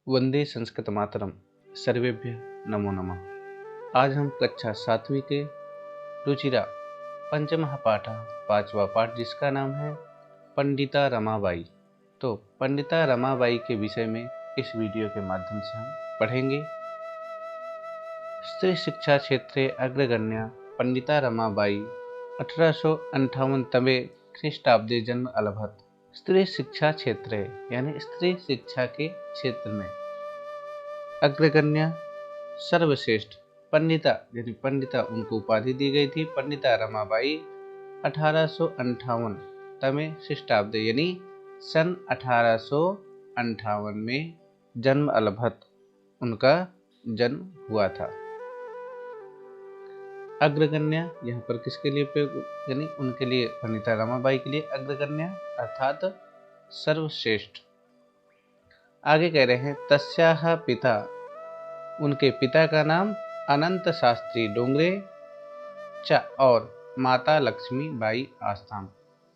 वंदे संस्कृत मातरम। सर्वेभ्य नमो नमः। आज हम कक्षा 7वीं के रुचिरा पंचमः पाठ 5वां पाठ जिसका नाम है पंडिता रमाबाई। तो पंडिता रमाबाई के विषय में इस वीडियो के माध्यम से हम पढ़ेंगे। स्त्री शिक्षा क्षेत्रे अग्रगण्या पंडिता रमाबाई 1858 तमे ख्रीष्टाब्दे जन्म अलभत। स्त्री शिक्षा क्षेत्र यानी स्त्री शिक्षा के क्षेत्र में अग्रगण्य सर्वश्रेष्ठ पंडिता यानी पंडिता उनको उपाधि दी गई थी। पंडिता रमाबाई 1858 तमे ख्रीष्टाब्द यानी सन 1858 में जन्म अलभत उनका जन्म हुआ था। अग्रगण्य यहाँ पर किसके लिए प्रयोग यानी उनके लिए पंडिता रमाबाई के लिए अग्रगण्य अर्थात सर्वश्रेष्ठ। आगे कह रहे हैं तस्याः पिता उनके पिता का नाम अनंत शास्त्री डोंगरे च और माता लक्ष्मी बाई आस्ताम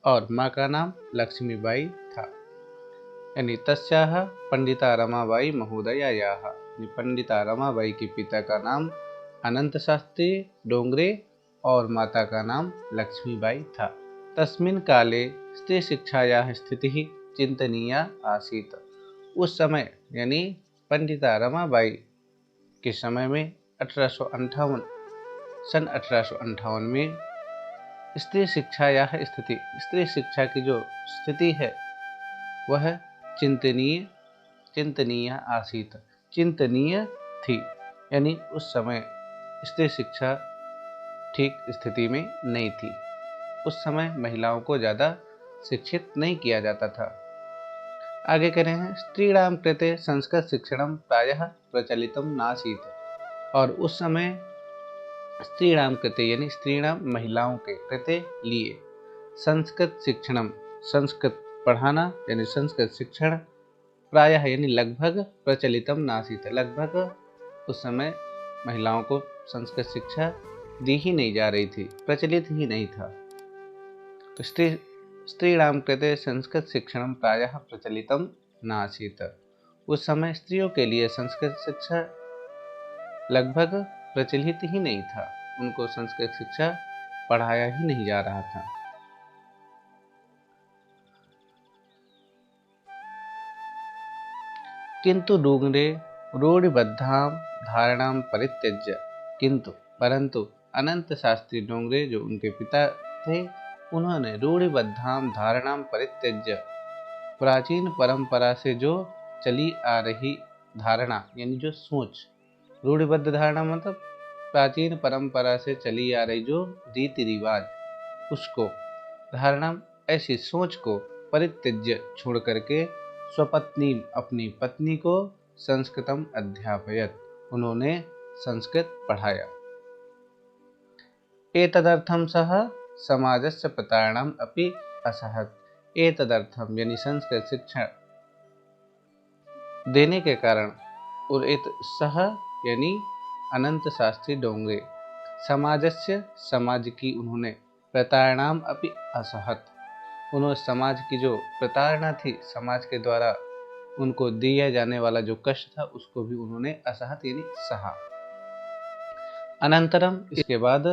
और माँ का नाम लक्ष्मी बाई था। यानी तस्याः पंडिता रमाबाई महोदयायाः पंडिता रमाबाई के पिता का नाम अनंत शास्त्री डोंगरे और माता का नाम लक्ष्मीबाई था। तस्मिन् काले स्त्री शिक्षायाः स्थितिः चिंतनीया आसीत्। उस समय यानी पंडिता रमाबाई के समय में 1858 सन 1858 में स्त्री शिक्षायाः स्थिति स्त्री शिक्षा की जो स्थिति है वह चिंतनीय आसीत् चिंतनीय थी। यानी उस समय स्त्री शिक्षा ठीक स्थिति में नहीं थी। उस समय महिलाओं को ज़्यादा शिक्षित नहीं किया जाता था। आगे कह रहे हैं स्त्रीणां कृते संस्कृत शिक्षणं प्रायः प्रचलितं नासीत्। और उस समय स्त्रीणां कृते यानी स्त्रीणां महिलाओं के कृते लिए संस्कृत शिक्षणम संस्कृत पढ़ाना यानी संस्कृत शिक्षण प्रायः यानी लगभग प्रचलितम नासीत् लगभग उस समय महिलाओं को संस्कृत शिक्षा दी ही नहीं जा रही थी, प्रचलित ही नहीं था। तो स्त्रीणां कृते संस्कृत शिक्षणं प्रायः प्रचलितम नासीत्। उस समय स्त्रियों के लिए संस्कृत शिक्षा लगभग प्रचलित ही नहीं था, उनको संस्कृत शिक्षा पढ़ाया ही नहीं जा रहा था। किंतु डोंगरे रूढ़िबद्धां धारणां परित्यज्य परंतु अनंत शास्त्री डोंगरे जो उनके पिता थे उन्होंने रूढ़िबद्धां धारणां परित्यज्य प्राचीन परंपरा से जो चली आ रही धारणा यानी जो सोच, रूढ़िबद्ध धारणा मतलब प्राचीन परंपरा से चली आ रही जो रीति रिवाज उसको धारणा ऐसी सोच को परित्यज्य छोड़ करके स्वपत्नी अपनी पत्नी को संस्कृतम अध्यापयत उन्होंने संस्कृत पढ़ाया। एतदर्थं सः समाजस्य प्रतारणम् अपि असहत। एतदर्थम यानी संस्कृत शिक्षा देने के कारण और सह यानी अनंत शास्त्री डोंगरे समाजस्य समाज की उन्होंने प्रतारणाम अपि असहत उन्होंने समाज की जो प्रताड़ना थी समाज के द्वारा उनको दिया जाने वाला जो कष्ट था उसको भी उन्होंने असहत यानी सहा। अनंतरम इसके बाद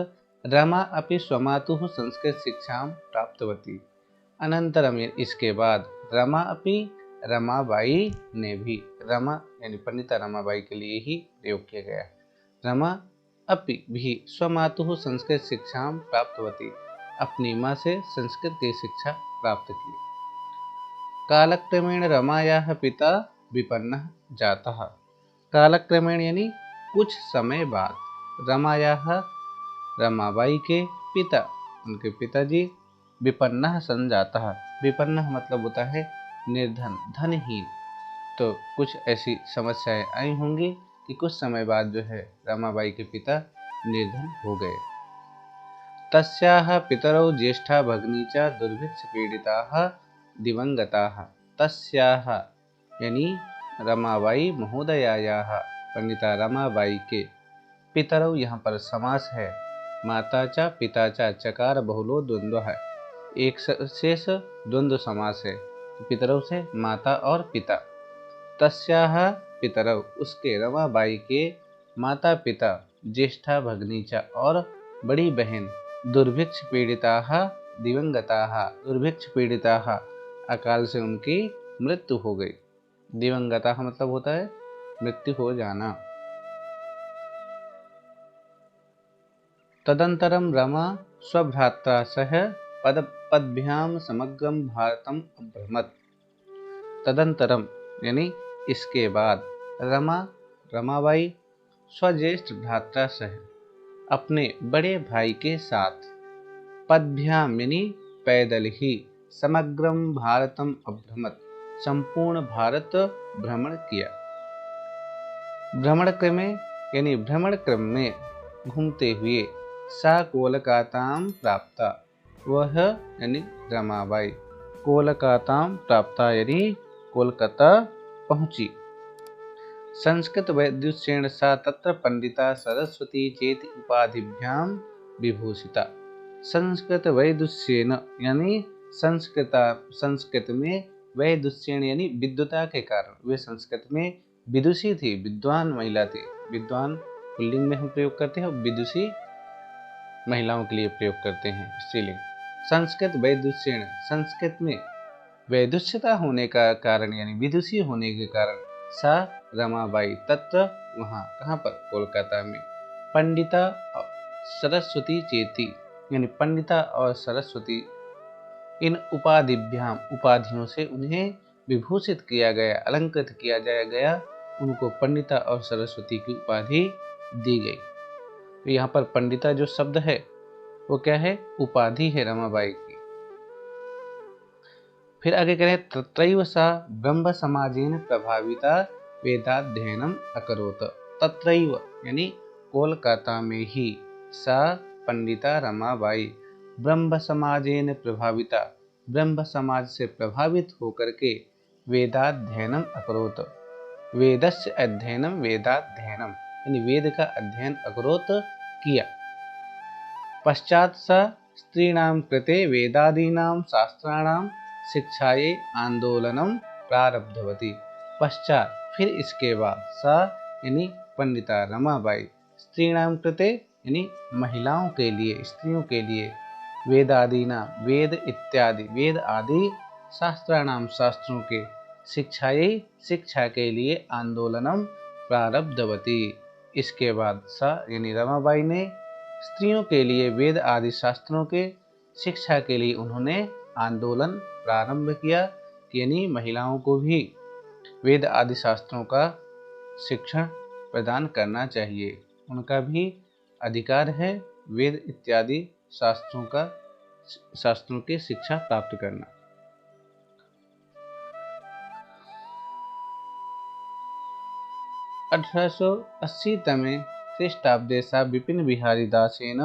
रमा अपि स्वमातुः संस्कृत शिक्षा प्राप्तवती। अनंतरम इसके बाद रमा अपि रमाबाई ने भी रमा यानी पंडिता रमाबाई के लिए ही प्रयोग किया गया। रमा अपि भी स्वमातुः संस्कृत शिक्षा प्राप्तवती अपनी माँ से संस्कृत की शिक्षा प्राप्त की। कालक्रमेण रमायाः पिता विपन्नः जातः। कालक्रमेण यानी कुछ समय बाद रमायाः रमाबाई के पिता उनके पिताजी विपन्नः सन जातः। विपन्नः मतलब होता है निर्धन धनहीन। तो कुछ ऐसी समस्याएं आई होंगी कि कुछ समय बाद जो है रमाबाई के पिता निर्धन हो गए। तस्याः पितरौ ज्येष्ठा भगिनी च दुर्भिक्ष पीड़िताः दिवंगताः। तस्याः यानी रमाबाई महोदयायाः पंडिता रमाबाई के पितरौ यहाँ पर समास है। माता च पिता च चकार बहुलो द्वंद्व है, एक शेष द्वंद्व समास है। पितरौ से माता और पिता। तस्याः पितरौ, उसके रमाबाई के माता पिता, ज्येष्ठा भगिनीचा और बड़ी बहन दुर्भिक्ष पीड़िताः दिवंगताः, दुर्भिक्ष पीड़िताः अकाल से उनकी मृत्यु हो गई। दिवंगताः मतलब होता है मृत्यु हो जाना। तदंतरम रमा स्वभ्रात्रा सह पदभ्याम समग्रम भारतम अभ्रमत। तदंतरम यानी इसके बाद रमाबाई स्वज्येष्ठ भ्राता सह अपने बड़े भाई के साथ पदभ्याम यानी पैदल ही समग्रम भारतम अभ्रमत संपूर्ण भारत भ्रमण किया। भ्रमण क्रम में घूमते हुए सा कोलकाताम प्राप्ता, वह यानी रमाबाई कोलकाताम प्राप्ता यानी कोलकाता पहुंची। संस्कृत वैदुष्येण सा तत्र पंडिता सरस्वती चेति उपाधिभ्याम विभूषिता। संस्कृत वैदुष्येन यानी संस्कृत में वैदुष्येन यानी विद्वता के कारण वे संस्कृत में विदुषी थी, विद्वान महिला थी। विद्वान पुल्लिंग में हम प्रयोग करते हैं, विदुषी महिलाओं के लिए प्रयोग करते हैं स्त्रीलिंग। संस्कृत वैदुष्येन संस्कृत में वैदुष्यता होने का कारण यानी विदुषी होने के कारण सा रमाबाई तत्र वहाँ कहाँ पर कोलकाता में पंडिता सरस्वती चेती यानी पंडिता और सरस्वती इन उपाधियों से उन्हें विभूषित किया गया, अलंकृत किया गया, उनको पंडिता और सरस्वती की उपाधि दी गई। तो यहाँ पर पंडिता जो शब्द है वो क्या है, उपाधि है रमाबाई की। फिर आगे कह रहे हैं तत्रैव सा ब्रह्म समाजेन प्रभाविता वेदाध्ययनम अकरोत। तत्रैव यानी कोलकाता में ही सा पंडिता रमाबाई ब्रह्म समाजेन प्रभाविता ब्रह्म समाज से प्रभावित होकर के वेदाध्ययनम अकरोत, वेदस्य अध्ययनम वेदाध्ययनम यानी वेद का अध्ययन अकरोत किया। पश्चात सा स्त्रीणां कृते वेदादीनां शास्त्राणां शिक्षायै आंदोलनम प्रारब्धवती। पश्चात फिर इसके बाद सा यानी पंडिता रमाबाई स्त्रीणां कृते यानी महिलाओं के लिए, स्त्रियों के लिए वेदादीना वेद इत्यादि वेद आदि शास्त्राणाम शास्त्रों के शिक्षा के लिए आंदोलनम प्रारब्धवती। इसके बाद सा यानी रमाबाई ने स्त्रियों के लिए वेद आदि शास्त्रों के शिक्षा के लिए उन्होंने आंदोलन प्रारंभ किया कि यानी महिलाओं को भी वेद आदि शास्त्रों का शिक्षण प्रदान करना चाहिए, उनका भी अधिकार है वेद इत्यादि शास्त्रों की शिक्षा प्राप्त करना। तमे ख्रीष्टाब्दे सा विपिन बिहारी दासेन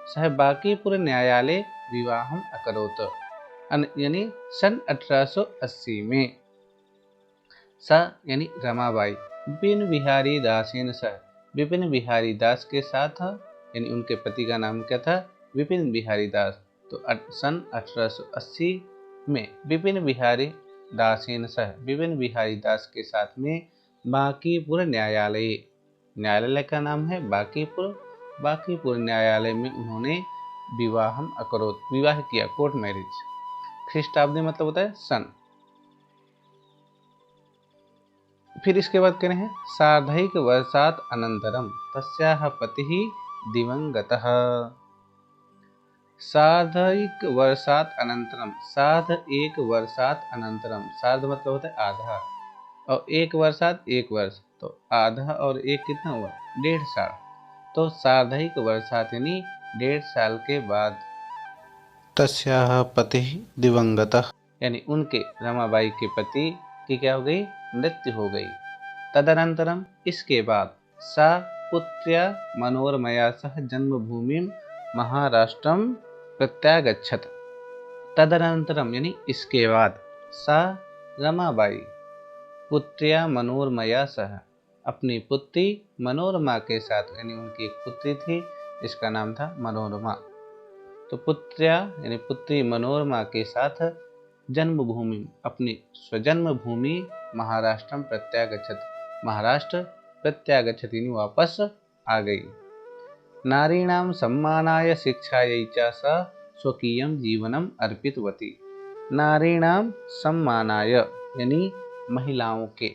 सह बांकीपुर न्यायालय विवाहम अकरोत। यानी सन 1880 में सा यानी रमाबाई विपिन बिहारी दासेन सह विपिन बिहारी दास के साथ यानी उनके पति का नाम क्या था, विपिन बिहारी दास। तो सन 1880 में विपिन बिहारी दासेन सह विपिन बिहारी दास के साथ में बांकीपुर न्यायालय का नाम है बांकीपुर न्यायालय में उन्होंने विवाह किया, कोर्ट मैरिज। ख्रीष्टाब्दी मतलब होता है सन। फिर इसके बाद कह रहे हैं सार्धैक वर्षात अनंतरम तस्याः पतिः दिवंगतः। सार्ध एक वर्षात अनंतरम सार्ध मतलब होता है आधा और एक वर्षात एक वर्ष, तो आधा और एक कितना हुआ, 1.5 साल। तो सार्धैक वर्षात यानी 1.5 साल के बाद तस्याः पति दिवंगतः यानी उनके रमाबाई के पति की क्या हो गई, मृत्यु हो गई। तदनंतरम इसके बाद सा पुत्र्या मनोरमया सह जन्मभूमि महाराष्ट्रम प्रत्यागच्छत। तदनंतरम यानी इसके बाद सा रमाबाई पुत्र्या मनोरमया सह अपनी पुत्री मनोरमा के साथ, यानी उनकी एक पुत्री थी जिसका नाम था मनोरमा, तो पुत्र्या यानी पुत्री मनोरमा के साथ जन्मभूमि अपनी स्वजन्म भूमि महाराष्ट्रम प्रत्यागच्छत महाराष्ट्र प्रत्यागच्छति, वापस आ गई। नारीणां सम्मानाय शिक्षायै च सा स्वकीयं जीवनम अर्पितवती। नारीणां सम्मानाय यानी महिलाओं के,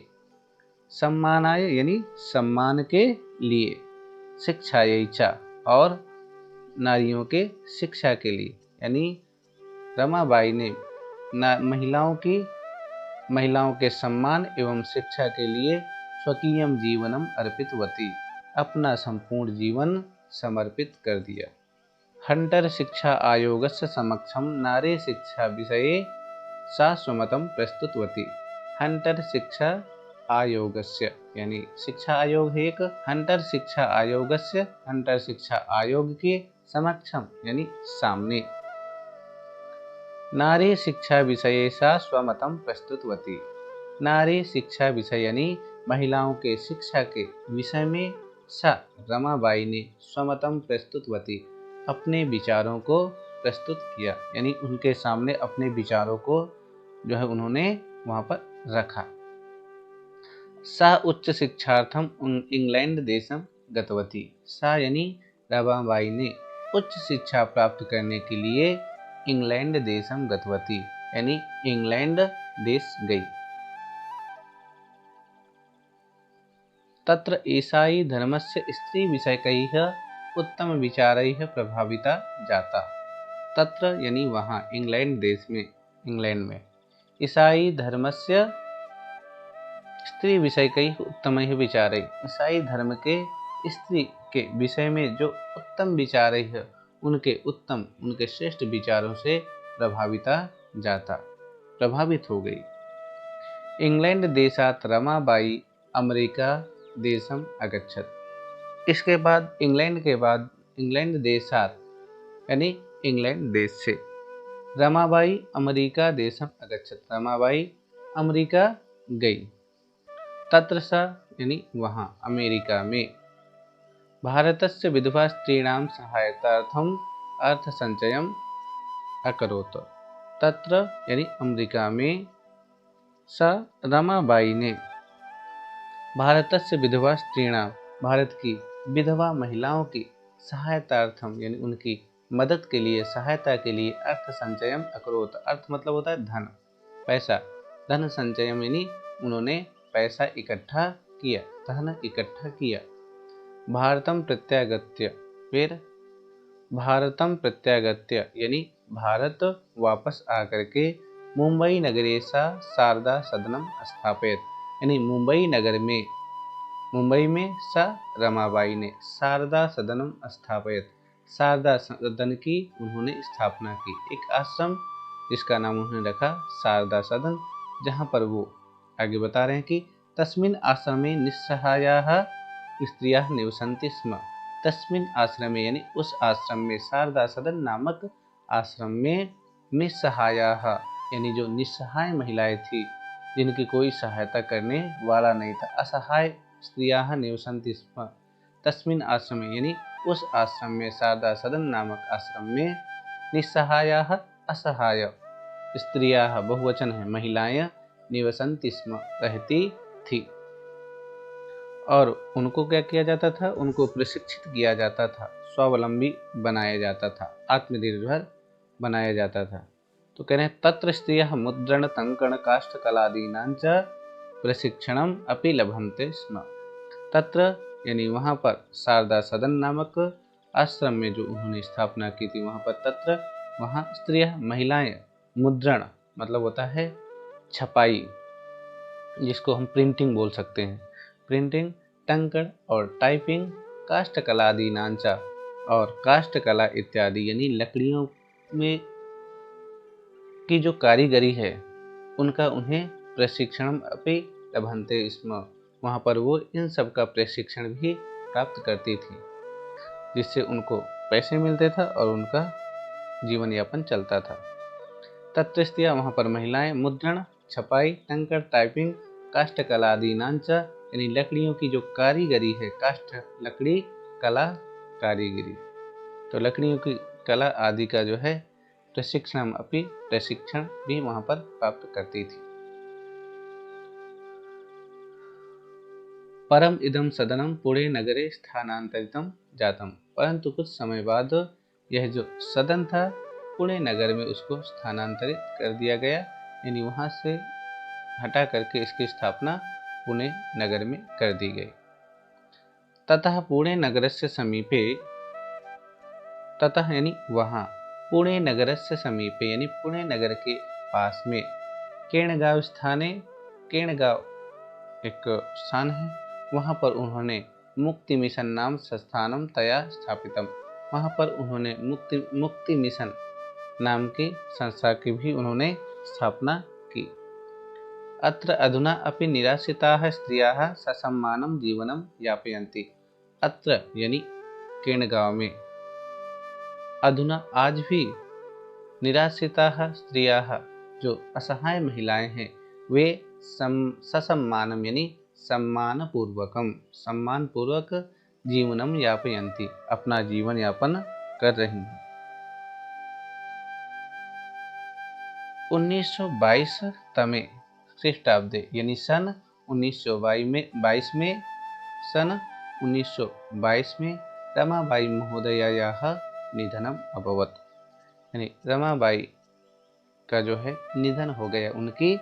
सम्मानाय यानी सम्मान के लिए, शिक्षायै च और नारियों के शिक्षा के लिए, यानी रमाबाई ने महिलाओं के सम्मान एवं शिक्षा के लिए स्वकीयम जीवनम अर्पितवती, अपना संपूर्ण जीवन समर्पित कर दिया। हंटर शिक्षा आयोगस्य समक्षम नारी शिक्षा विषये सा स्वमतं प्रस्तुतवती। हंटर शिक्षा आयोगस्य यानी शिक्षा आयोग है एक, हंटर शिक्षा आयोग के समक्षम यानी सामने, नारी शिक्षा विषये सा स्वमतं प्रस्तुतवती। नारी शिक्षा विषय यानी महिलाओं के शिक्षा के विषय में सा रमाबाई ने स्वमतं प्रस्तुतवती, अपने विचारों को प्रस्तुत किया, यानी उनके सामने अपने विचारों को जो है उन्होंने वहां पर रखा। सा उच्च शिक्षार्थम इंग्लैंड देशम गतवती। सा यानी रमाबाई ने उच्च शिक्षा प्राप्त करने के लिए इंग्लैंड देशम गतवती यानी इंग्लैंड देश गई। तत्र ईसाई धर्मस्य स्त्री विषयकैः उत्तम विचारैः प्रभाविता जाता। तत्र यानी वहाँ, इंग्लैंड देश में, इंग्लैंड में, ईसाई धर्मस्य स्त्री विषयकैः उत्तमैः विचारैः, ईसाई धर्म के स्त्री के विषय में जो उत्तम विचारैः उनके श्रेष्ठ विचारों से प्रभावित हो गई। इंग्लैंड देशात रमाबाई अमेरिका देशम अगच्छत। इसके बाद इंग्लैंड देशात यानी इंग्लैंड देश से, रमाबाई अमेरिका देशम अगच्छत, रमाबाई अमेरिका गई। तत्र सा यानी वहाँ, अमेरिका में, भारतस्य विधवा स्त्रीणां सहायतार्थम अर्थसंचयम अकरोत्। तत्र यानी अमेरिका में, सा रमाबाई ने भारतस्य विधवा स्त्रीणां, भारत की विधवा महिलाओं की सहायतार्थम यानी उनकी मदद के लिए, सहायता के लिए, अर्थ संचयम अकरोत्, अर्थ मतलब होता है धन, पैसा, धन संचयम यानी उन्होंने पैसा इकट्ठा किया, धन इकट्ठा किया। भारतम प्रत्यागत्य, फिर भारतम प्रत्यागत्य यानी भारत वापस आकर के, मुंबई नगरे सा शारदा सदनम स्थापित, यानी मुंबई में सा रमाबाई ने शारदा सदनम स्थापित, शारदा सदन की उन्होंने स्थापना की, एक आश्रम जिसका नाम उन्होंने रखा शारदा सदन, जहाँ पर वो आगे बता रहे हैं कि तस्मिन् आश्रमे निस्सहायाः स्त्रियः निवसन्ति स्म। तस्मिन् आश्रमे यानी उस आश्रम में, शारदा सदन नामक आश्रम में, निस्सहायाः यानी जो निस्सहाय महिलाएं थी, जिनकी कोई सहायता करने वाला नहीं था, असहाय स्त्रियः निवसन्ति स्म। तस्मिन् आश्रमे यानी उस आश्रम में, शारदा सदन नामक आश्रम में, निस्सहायाः असहाय स्त्रियः बहुवचन है, महिलाएं, निवसन्ति स्म रहती थी। और उनको क्या किया जाता था, उनको प्रशिक्षित किया जाता था, स्वावलंबी बनाया जाता था, आत्मनिर्भर बनाया जाता था। तो कह रहे हैं तत्र स्त्रियः मुद्रण टंकण काष्ठ कलादीनां च प्रशिक्षणम अपि लभन्ते स्म। तत्र यानी वहाँ पर, शारदा सदन नामक आश्रम में जो उन्होंने स्थापना की थी, वहाँ पर तत्र, वहाँ स्त्रियः महिलाएं, मुद्रण मतलब होता है छपाई, जिसको हम प्रिंटिंग बोल सकते हैं, प्रिंटिंग, टंकण और टाइपिंग, काष्ठकला आदि नांचा और काष्ठकला इत्यादि यानी लकड़ियों में की जो कारीगरी है, उनका उन्हें प्रशिक्षण अपि लभन्ते स्म, वहाँ पर वो इन सब का प्रशिक्षण भी प्राप्त करती थी, जिससे उनको पैसे मिलते था और उनका जीवन यापन चलता था। तत्र स्त्रियां, वहाँ पर महिलाएं, मुद्रण, छपाई, टंकण, टाइपिंग, काष्ठकला आदि नांचा यानी लकड़ियों की जो कारीगरी है, काष्ठ लकड़ी कला कारीगरी, तो लकड़ियों की कला आदि का जो है प्रशिक्षण भी वहाँ पर प्राप्त करती थी। परम इदम सदनम पुणे नगरे स्थानांतरितम जातम। परंतु कुछ समय बाद यह जो सदन था पुणे नगर में उसको स्थानांतरित कर दिया गया, यानी वहाँ से हटा करके इसकी स्थापना पुणे नगर में कर दी गई। ततः पुणे नगरस्य समीपे, ततः यानी वहाँ, पुणे नगरस्य समीपे यानी पुणे नगर के पास में, केणगांव स्थाने, केणगांव एक स्थान है, वहाँ पर उन्होंने मुक्ति मिशन नाम संस्थानम तया स्थापितम। वहाँ पर उन्होंने मुक्ति मिशन नाम की संस्था की भी उन्होंने स्थापना की। अत्र अधुना अपि निराश्रिताः स्त्रियाः ससम्मानं जीवनं यापयन्ति। अत्र यानी केणगांव में, अधुना आज भी, निराश्रिताः स्त्रियाः जो असहाय महिलाएं हैं, वे ससम्मानम यानी सम्मान पूर्वक जीवनम यापयन्ति अपना जीवन यापन कर रही हैं। 1922 तमे ख्रीष्टाब्दे यानी सन 1922 में, सन 1922 में रमाबाई महोदयायाः निधनम अभवत्, यानी रमाबाई का जो है निधन हो गया, उनकी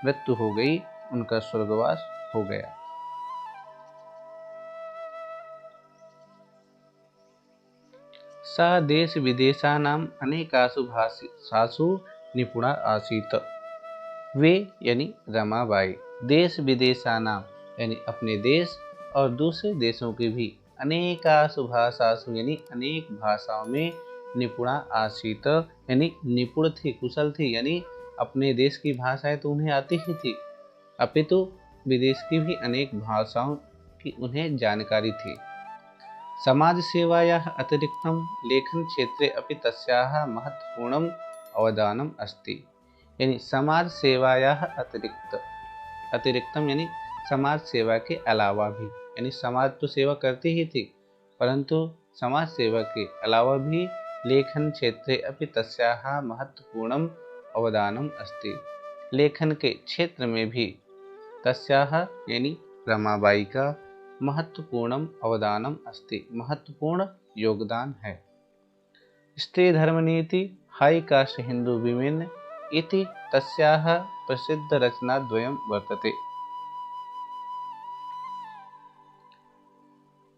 मृत्यु हो गई, उनका स्वर्गवास हो गया। सा देश विदेशानाम अनेकासु भाषासु निपुणा आसीत। वे यानी रमाबाई देश विदेशानाम यानी अपने देश और दूसरे देशों की भी, अनेकासु भाषासु यानी अनेक भाषाओं में, निपुणा आसीत यानी निपुण थी, कुशल थी, यानी अपने देश की भाषाएं तो उन्हें आती ही थी, अपितु विदेश की भी अनेक भाषाओं की उन्हें जानकारी थी। समाज सेवायाः अतिरिक्तं लेखन क्षेत्रे अपि तस्याः महत्वपूर्णम् अवदानम् अस्ति। यानी समाज सेवायाः अतिरिक्तम यानी समाज सेवा के अलावा भी, यानी समाज तो सेवा करती ही थी, परंतु समाज सेवा के अलावा भी लेखन क्षेत्रे अपि तस्याः महत्वपूर्णम् अवदानम् अस्ति। लेखन के क्षेत्र में भी तस्याः यानी रमाबाई का महत्वपूर्णम अवदानम अस्ति, महत्वपूर्ण योगदान है। स्त्री धर्मनीति हाई कास्ट हिंदू विमेन इति तस्याः प्रसिद्ध रचना द्वयं वर्तते।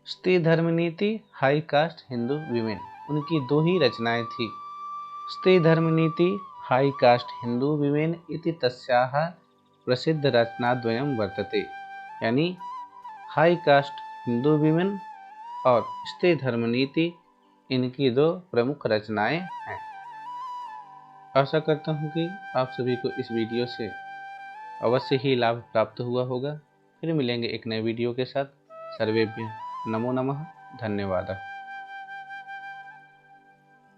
स्त्री धर्मनीति हाई कास्ट हिंदू विमेन, उनकी दो ही रचनाएं थी। स्त्री धर्मनीति हाई कास्ट हिंदू विमेन इति तस्याः प्रसिद्ध रचना द्वयं वर्तते, यानी हाई कास्ट हिंदू विमेन और स्त्री धर्मनीति, इनकी दो प्रमुख रचनाएं हैं। आशा करता हूँ कि आप सभी को इस वीडियो से अवश्य ही लाभ प्राप्त हुआ होगा। फिर मिलेंगे एक नए वीडियो के साथ। सर्वेभ्यः नमो नमः, धन्यवाद।